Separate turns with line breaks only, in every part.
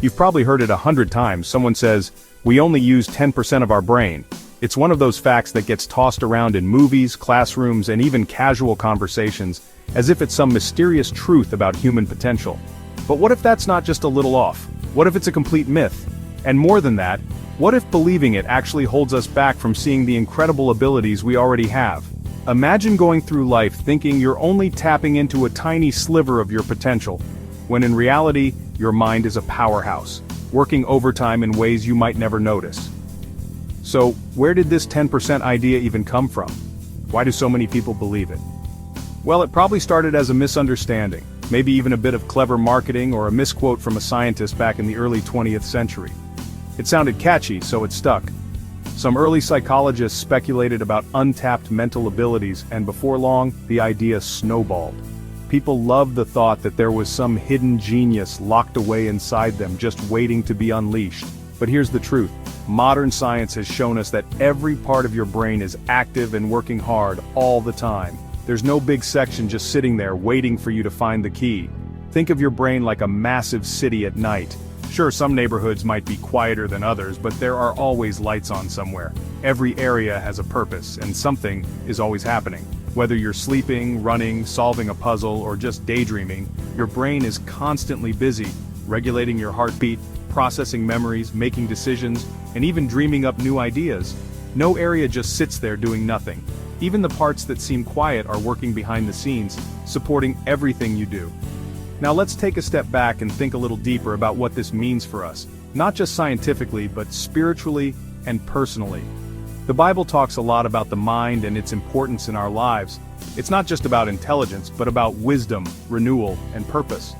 You've probably heard it 100 times. Someone says, we only use 10% of our brain. It's one of those facts that gets tossed around in movies, classrooms, and even casual conversations, as if it's some mysterious truth about human potential. But what if that's not just a little off? What if it's a complete myth? And more than that, what if believing it actually holds us back from seeing the incredible abilities we already have? Imagine going through life thinking you're only tapping into a tiny sliver of your potential, when in reality, your mind is a powerhouse, working overtime in ways you might never notice. So, where did this 10% idea even come from? Why do so many people believe it? Well, it probably started as a misunderstanding, maybe even a bit of clever marketing or a misquote from a scientist back in the early 20th century. It sounded catchy, so it stuck. Some early psychologists speculated about untapped mental abilities, and before long, the idea snowballed. People loved the thought that there was some hidden genius locked away inside them just waiting to be unleashed. But here's the truth. Modern science has shown us that every part of your brain is active and working hard all the time. There's no big section just sitting there waiting for you to find the key. Think of your brain like a massive city at night. Sure, some neighborhoods might be quieter than others, but there are always lights on somewhere. Every area has a purpose, and something is always happening. Whether you're sleeping, running, solving a puzzle, or just daydreaming, your brain is constantly busy, regulating your heartbeat, processing memories, making decisions, and even dreaming up new ideas. No area just sits there doing nothing. Even the parts that seem quiet are working behind the scenes, supporting everything you do. Now let's take a step back and think a little deeper about what this means for us, not just scientifically, but spiritually and personally. The Bible talks a lot about the mind and its importance in our lives. It's not just about intelligence, but about wisdom, renewal, and purpose.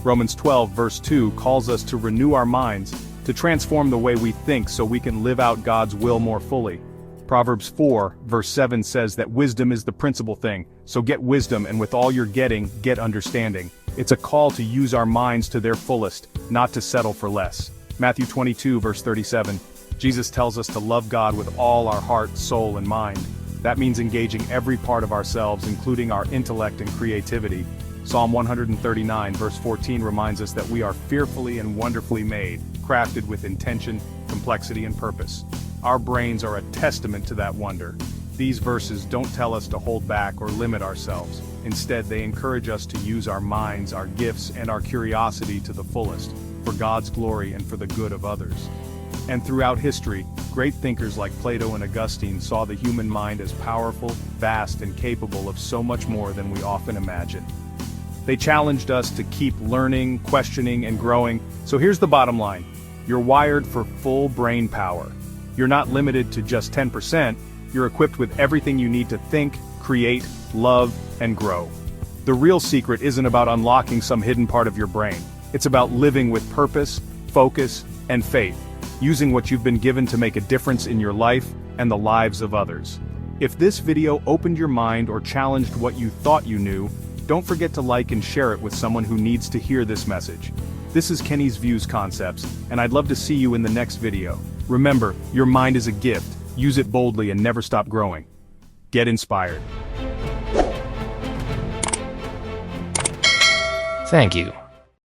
Romans 12 verse 2 calls us to renew our minds, to transform the way we think so we can live out God's will more fully. Proverbs 4 verse 7 says that wisdom is the principal thing, so get wisdom, and with all you're getting, get understanding. It's a call to use our minds to their fullest, not to settle for less. Matthew 22 verse 37, Jesus tells us to love God with all our heart, soul, and mind. That means engaging every part of ourselves, including our intellect and creativity. Psalm 139 verse 14 reminds us that we are fearfully and wonderfully made, crafted with intention, complexity, and purpose. Our brains are a testament to that wonder. These verses don't tell us to hold back or limit ourselves. Instead, they encourage us to use our minds, our gifts, and our curiosity to the fullest, for God's glory and for the good of others. And throughout history, great thinkers like Plato and Augustine saw the human mind as powerful, vast, and capable of so much more than we often imagine. They challenged us to keep learning, questioning, and growing. So here's the bottom line. You're wired for full brain power. You're not limited to just 10%, you're equipped with everything you need to think, create, love, and grow. The real secret isn't about unlocking some hidden part of your brain. It's about living with purpose, focus, and faith, using what you've been given to make a difference in your life and the lives of others. If this video opened your mind or challenged what you thought you knew, don't forget to like and share it with someone who needs to hear this message. This is Kenny's Views Concepts, and I'd love to see you in the next video. Remember, your mind is a gift. Use it boldly and never stop growing. Get inspired.
Thank you.